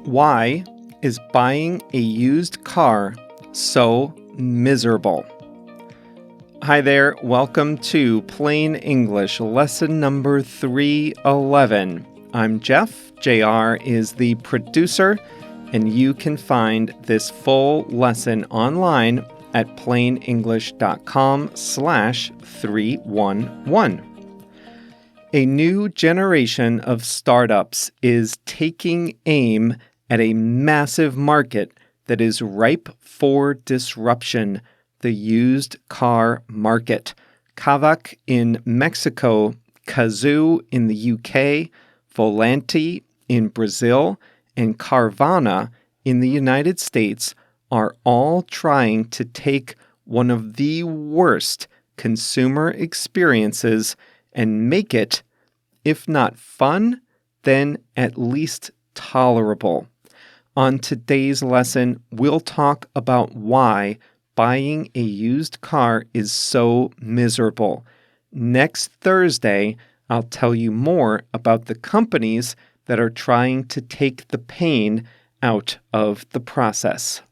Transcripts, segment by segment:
Why is buying a used car so miserable? Hi there, welcome to Plain English, lesson number 311. I'm Jeff, JR is the producer, and you can find this full lesson online at plainenglish.com/311. A new generation of startups is taking aim at a massive market that is ripe for disruption, the used car market. Kavak in Mexico, Kazoo in the UK, Volante in Brazil, and Carvana in the United States are all trying to take one of the worst consumer experiences and make it, if not fun, then at least tolerable. On today's lesson, we'll talk about why buying a used car is so miserable. Next Thursday, I'll tell you more about the companies that are trying to take the pain out of the process.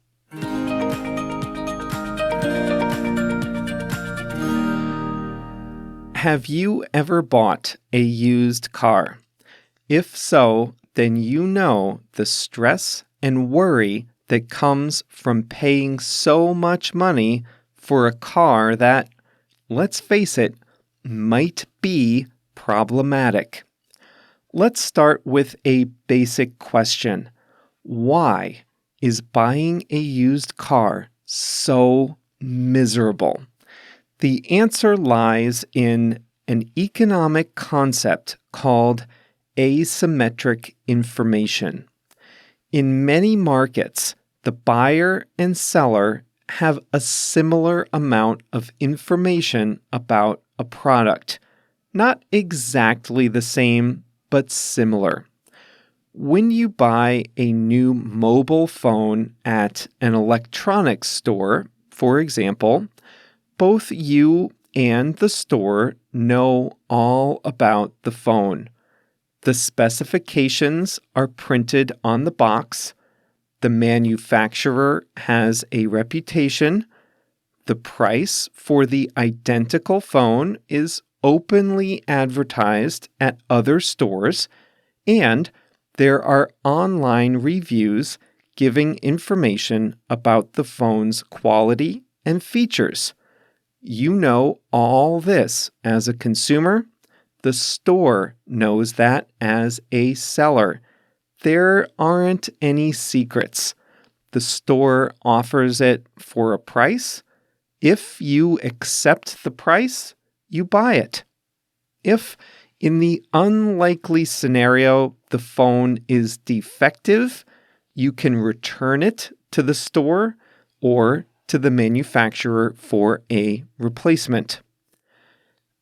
Have you ever bought a used car? If so, then you know the stress and worry that comes from paying so much money for a car that, let's face it, might be problematic. Let's start with a basic question. Why is buying a used car so miserable? The answer lies in an economic concept called asymmetric information. In many markets, the buyer and seller have a similar amount of information about a product. Not exactly the same, but similar. When you buy a new mobile phone at an electronics store, for example, both you and the store know all about the phone. The specifications are printed on the box. The manufacturer has a reputation. The price for the identical phone is openly advertised at other stores, and there are online reviews giving information about the phone's quality and features. You know all this as a consumer. The store knows that as a seller. There aren't any secrets. The store offers it for a price. If you accept the price, you buy it. If, in the unlikely scenario, the phone is defective, you can return it to the store or to the manufacturer for a replacement.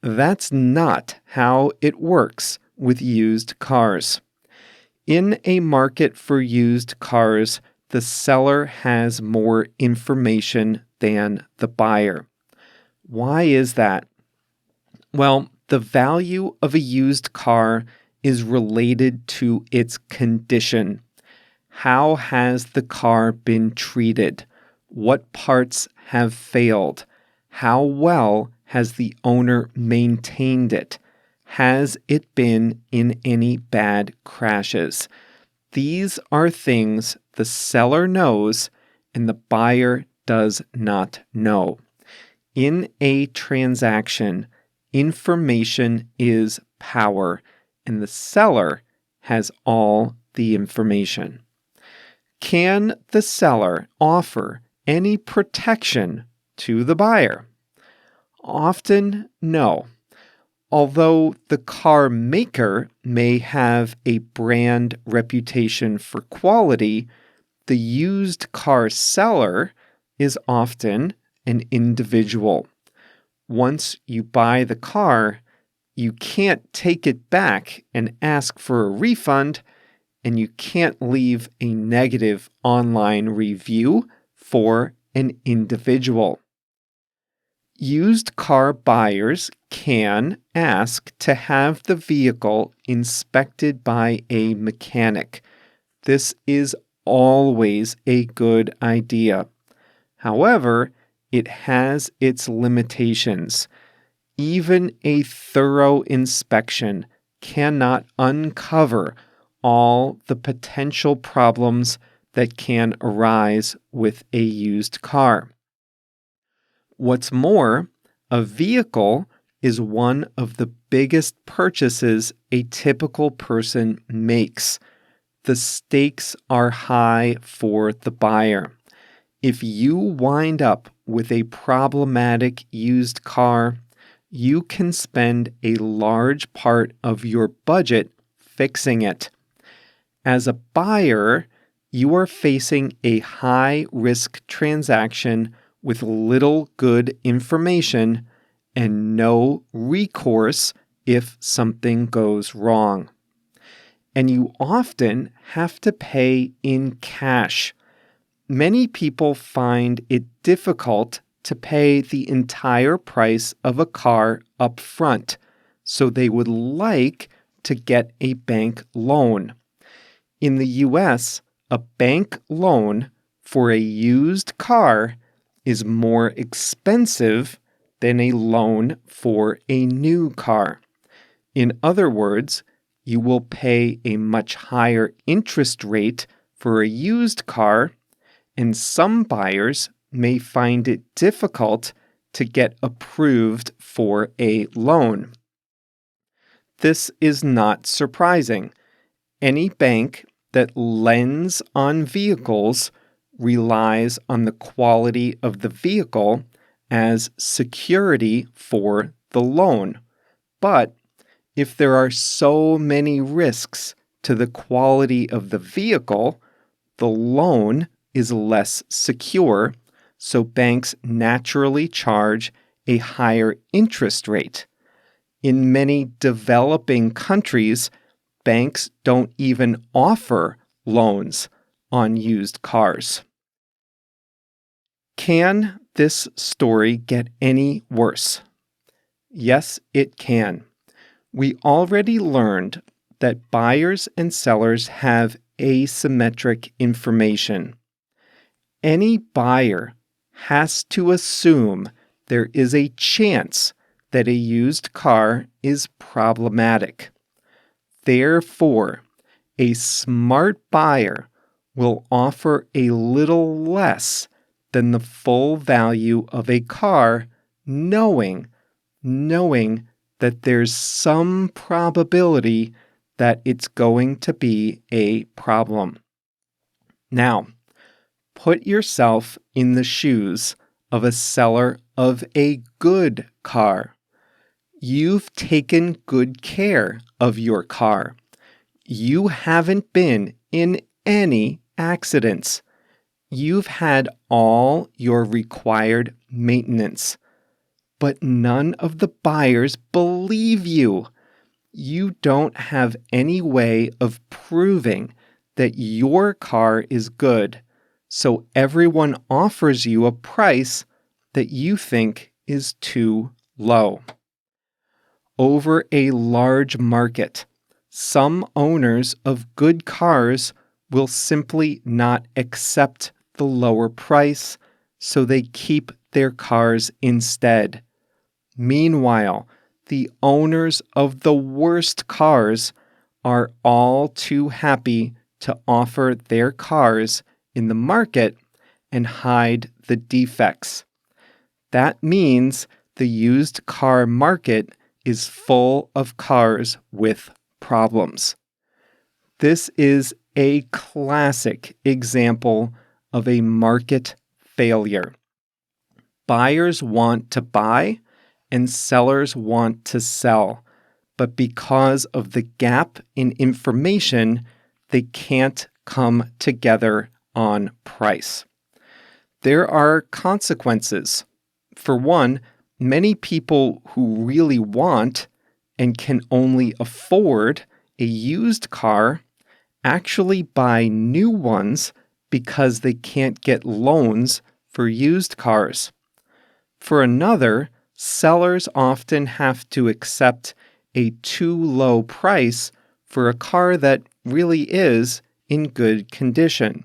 That's not how it works with used cars. In a market for used cars, the seller has more information than the buyer. Why is that? Well, the value of a used car is related to its condition. How has the car been treated? What parts have failed? How well has the owner maintained it? Has it been in any bad crashes? These are things the seller knows and the buyer does not know. In a transaction, information is power, and the seller has all the information. Can the seller offer any protection to the buyer? Often, no. Although the car maker may have a brand reputation for quality, the used car seller is often an individual. Once you buy the car, you can't take it back and ask for a refund, and you can't leave a negative online review for an individual. Used car buyers can ask to have the vehicle inspected by a mechanic. This is always a good idea. However, it has its limitations. Even a thorough inspection cannot uncover all the potential problems that can arise with a used car. What's more, a vehicle is one of the biggest purchases a typical person makes. The stakes are high for the buyer. If you wind up with a problematic used car, you can spend a large part of your budget fixing it. As a buyer, you are facing a high-risk transaction with little good information and no recourse if something goes wrong. And you often have to pay in cash. Many people find it difficult to pay the entire price of a car up front, so they would like to get a bank loan. In the US, a bank loan for a used car is more expensive than a loan for a new car. In other words, you will pay a much higher interest rate for a used car, and some buyers may find it difficult to get approved for a loan. This is not surprising. Any bank that lends on vehicles relies on the quality of the vehicle as security for the loan. But if there are so many risks to the quality of the vehicle, the loan is less secure, so banks naturally charge a higher interest rate. In many developing countries, banks don't even offer loans on used cars. Can this story get any worse? Yes, it can. We already learned that buyers and sellers have asymmetric information. Any buyer has to assume there is a chance that a used car is problematic. Therefore, a smart buyer will offer a little less than the full value of a car, knowing that there's some probability that it's going to be a problem. Now, put yourself in the shoes of a seller of a good car. You've taken good care of your car. You haven't been in any accidents. You've had all your required maintenance. But none of the buyers believe you. You don't have any way of proving that your car is good, so everyone offers you a price that you think is too low. Over a large market, some owners of good cars will simply not accept the lower price, so they keep their cars instead. Meanwhile, the owners of the worst cars are all too happy to offer their cars in the market and hide the defects. That means the used car market is full of cars with problems. This is a classic example of a market failure. Buyers want to buy and sellers want to sell, but because of the gap in information, they can't come together on price. There are consequences. For one, many people who really want and can only afford a used car actually buy new ones because they can't get loans for used cars. For another, sellers often have to accept a too low price for a car that really is in good condition.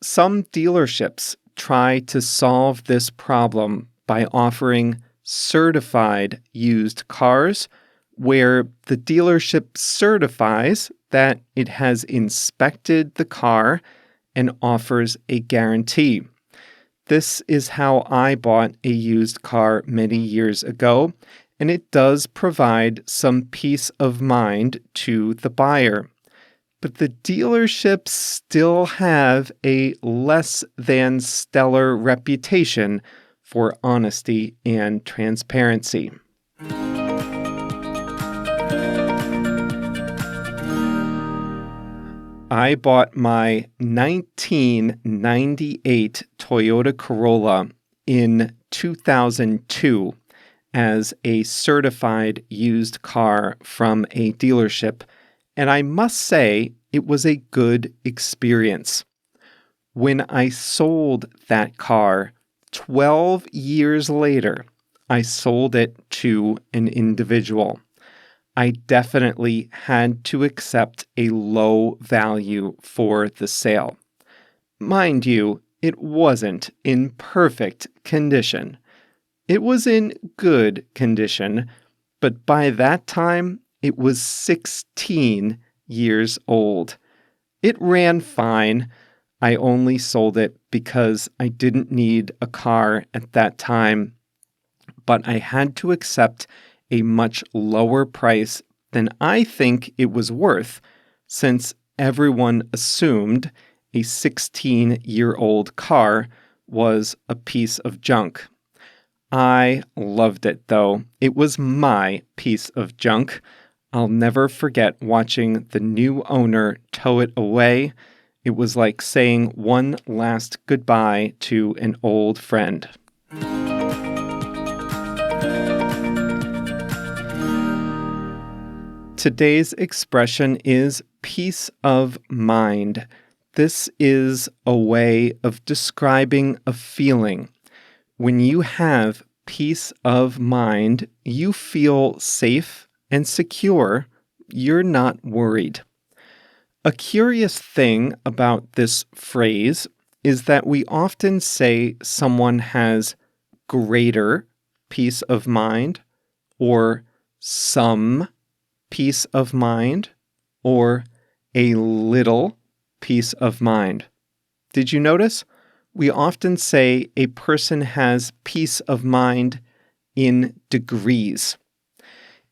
Some dealerships try to solve this problem by offering certified used cars, where the dealership certifies that it has inspected the car and offers a guarantee. This is how I bought a used car many years ago, and it does provide some peace of mind to the buyer. But the dealerships still have a less than stellar reputation for honesty and transparency. I bought my 1998 Toyota Corolla in 2002 as a certified used car from a dealership, and I must say it was a good experience. When I sold that car 12 years later, I sold it to an individual. I definitely had to accept a low value for the sale. Mind you, it wasn't in perfect condition. It was in good condition, but by that time, it was 16 years old. It ran fine. I only sold it because I didn't need a car at that time, but I had to accept a much lower price than I think it was worth, since everyone assumed a 16-year-old car was a piece of junk. I loved it, though. It was my piece of junk. I'll never forget watching the new owner tow it away. It was like saying one last goodbye to an old friend. Today's expression is peace of mind. This is a way of describing a feeling. When you have peace of mind, you feel safe and secure. You're not worried. A curious thing about this phrase is that we often say someone has greater peace of mind, or some peace of mind, or a little peace of mind. Did you notice? We often say a person has peace of mind in degrees.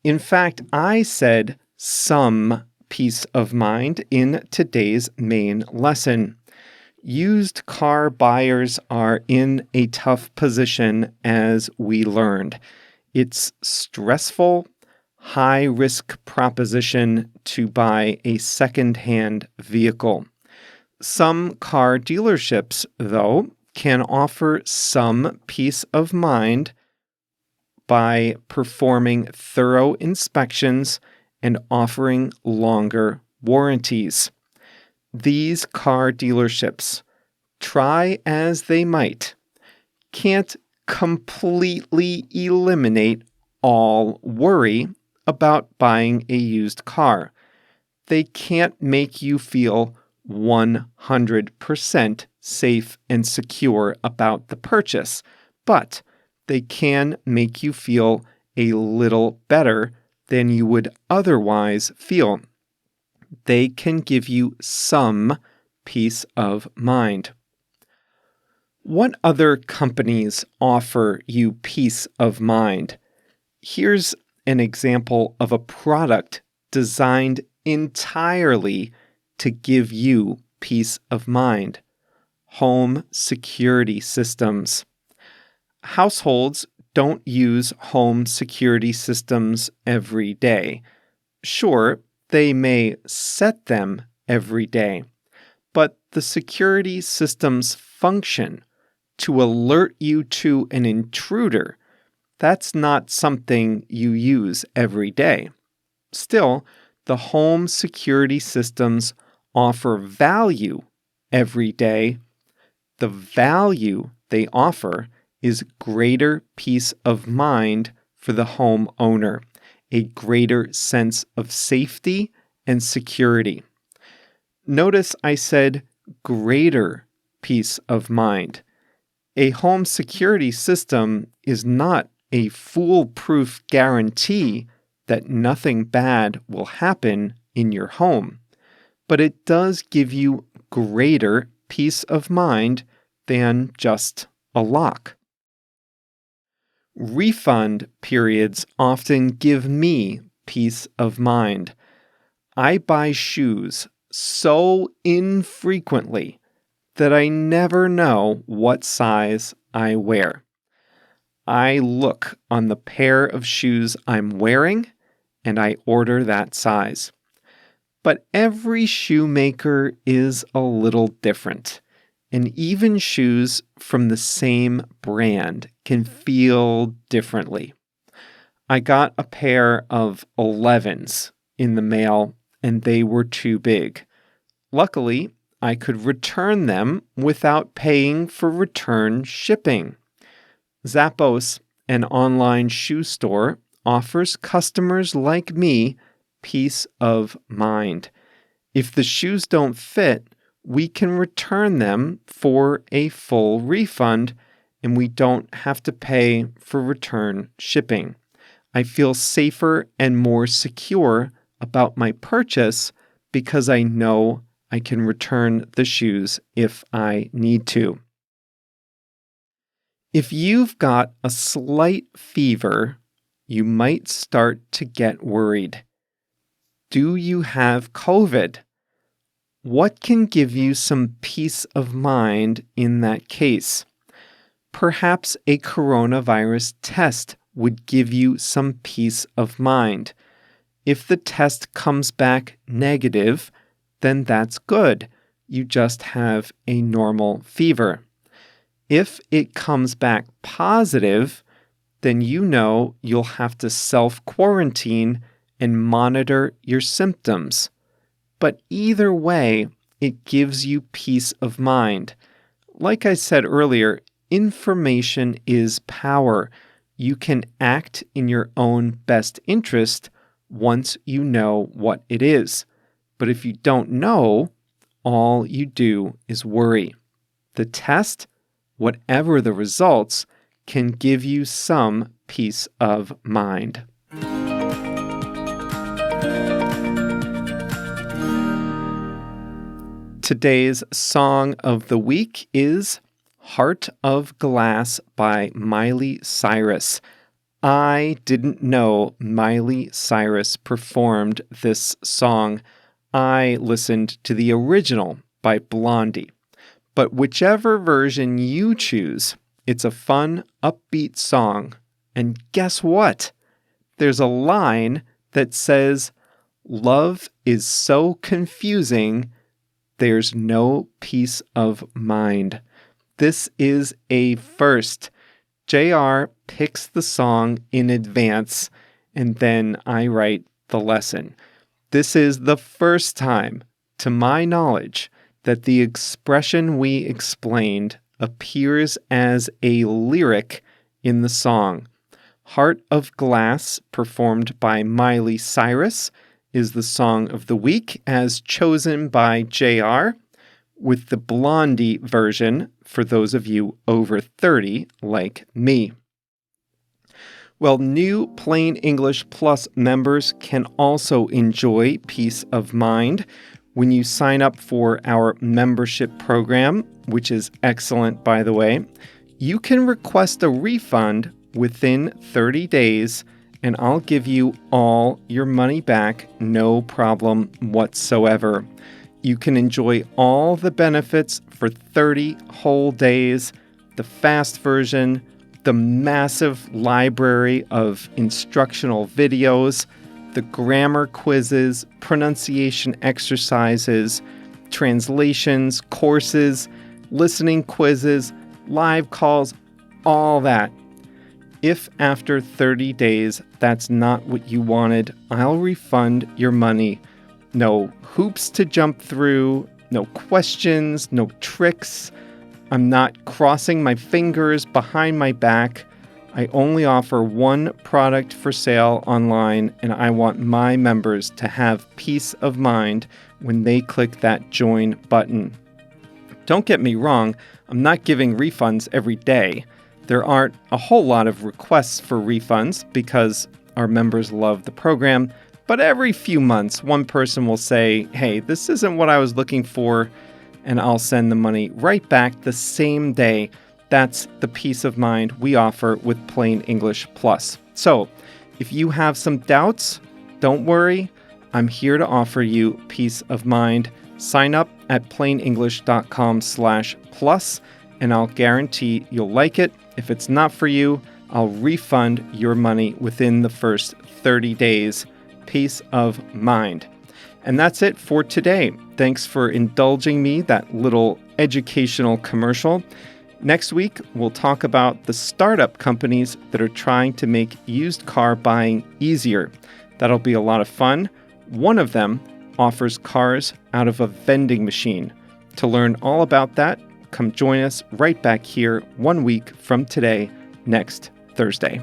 In fact, I said some peace of mind in today's main lesson. Used car buyers are in a tough position, as we learned. It's stressful, high-risk proposition to buy a second-hand vehicle. Some car dealerships, though, can offer some peace of mind by performing thorough inspections and offering longer warranties. These car dealerships, try as they might, can't completely eliminate all worry about buying a used car. They can't make you feel 100% safe and secure about the purchase, but they can make you feel a little better than you would otherwise feel. They can give you some peace of mind. What other companies offer you peace of mind? Here's an example of a product designed entirely to give you peace of mind. Home security systems. Households don't use home security systems every day. Sure, they may set them every day, but the security system's function to alert you to an intruder, that's not something you use every day. Still, the home security systems offer value every day. The value they offer is greater peace of mind for the homeowner, a greater sense of safety and security. Notice I said greater peace of mind. A home security system is not a foolproof guarantee that nothing bad will happen in your home, but it does give you greater peace of mind than just a lock. Refund periods often give me peace of mind. I buy shoes so infrequently that I never know what size I wear. I look on the pair of shoes I'm wearing and I order that size. But every shoemaker is a little different, and even shoes from the same brand can feel differently. I got a pair of 11s in the mail and they were too big. Luckily, I could return them without paying for return shipping. Zappos, an online shoe store, offers customers like me peace of mind. If the shoes don't fit, we can return them for a full refund, and we don't have to pay for return shipping. I feel safer and more secure about my purchase because I know I can return the shoes if I need to. If you've got a slight fever, you might start to get worried. Do you have COVID? What can give you some peace of mind in that case? Perhaps a coronavirus test would give you some peace of mind. If the test comes back negative, then that's good. You just have a normal fever. If it comes back positive, then you know you'll have to self-quarantine and monitor your symptoms. But either way, it gives you peace of mind. Like I said earlier, information is power. You can act in your own best interest once you know what it is. But if you don't know, all you do is worry. The test, whatever the results, can give you some peace of mind. Today's song of the week is Heart of Glass by Miley Cyrus. I didn't know Miley Cyrus performed this song. I listened to the original by Blondie. But whichever version you choose, it's a fun, upbeat song. And guess what? There's a line that says, "Love is so confusing, there's no peace of mind." This is a first. JR picks the song in advance, and then I write the lesson. This is the first time, to my knowledge, that the expression we explained appears as a lyric in the song. Heart of Glass, performed by Miley Cyrus, is the song of the week as chosen by JR, with the Blondie version for those of you over 30 like me. Well, new Plain English Plus members can also enjoy peace of mind when you sign up for our membership program, which is excellent, by the way. You can request a refund within 30 days, and I'll give you all your money back, no problem whatsoever. You can enjoy all the benefits for 30 whole days, the fast version, the massive library of instructional videos, the grammar quizzes, pronunciation exercises, translations, courses, listening quizzes, live calls, all that. If after 30 days that's not what you wanted, I'll refund your money. No hoops to jump through, no questions, no tricks. I'm not crossing my fingers behind my back. I only offer one product for sale online, and I want my members to have peace of mind when they click that join button. Don't get me wrong, I'm not giving refunds every day. There aren't a whole lot of requests for refunds because our members love the program, but every few months, one person will say, hey, this isn't what I was looking for, and I'll send the money right back the same day. That's the peace of mind we offer with Plain English Plus. So, if you have some doubts, don't worry. I'm here to offer you peace of mind. Sign up at plainenglish.com/plus, and I'll guarantee you'll like it. If it's not for you, I'll refund your money within the first 30 days. Peace of mind. And that's it for today. Thanks for indulging me that little educational commercial. Next week, we'll talk about the startup companies that are trying to make used car buying easier. That'll be a lot of fun. One of them offers cars out of a vending machine. To learn all about that, come join us right back here 1 week from today, next Thursday.